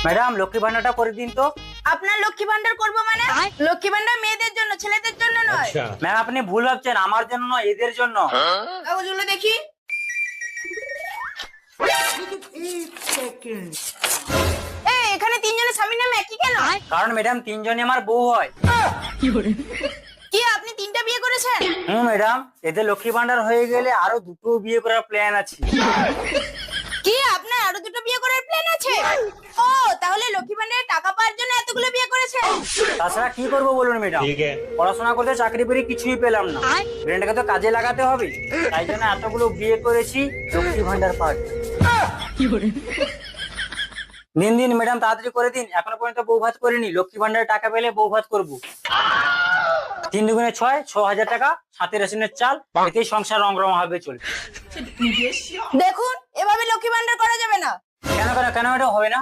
Madam Lakshmi ভান্ডারটা করে দিন তো। আপনার লক্ষ্মী ভান্ডার করবো মানে? লক্ষ্মী ভান্ডার মেয়েদের জন্য, ছেলেদের জন্য নয়। ম্যাম আপনি ভুল ভাবছেন, আমার জন্য নয়, এদের জন্য। কাগজগুলো দেখি। এই এখানে তিনজনের স্বামীর নাম একই কেন? কারণ ম্যাডাম তিনজনই আমার বউ হয়। কি আপনি তিনটা বিয়ে করেছেন? ম্যাডাম এদের লক্ষ্মী ভান্ডার হয়ে গেলে আরো দুটো বিয়ে করার প্ল্যান আছে। কি আপনার আরো দুটো বিয়ে করার প্ল্যান আছে? ও তাহলে লক্ষ্মী ভান্ডারের টাকা পাওয়ার জন্য এতগুলো বিয়ে করেছেন? তাছাড়া কি করবো বলুন ম্যাডাম, পড়াশোনা করতে চাকরি পেরে কিছুই পেলাম না, ব্রেনটাকে তো কাজে লাগাতে হবে, তাই জন্য এতগুলো বিয়ে করেছি লক্ষ্মী ভান্ডার পাওয়ার জন্য। দিন দিন ম্যাডাম তাড়াতাড়ি করে দিন, এখনো পর্যন্ত বউ ভাত করিনি, লক্ষ্মী ভান্ডারের টাকা পেলে বউ ভাত করবো। 3 দুগুণে 6, 6,000 টাকা, সাথে রেশনের চাল, এতেই সংসার রং হবে চলবে। দেখুন এভাবে লক্ষ্মী ভান্ডার করা যাবে না। কেন কেন কেন এটা হবে না?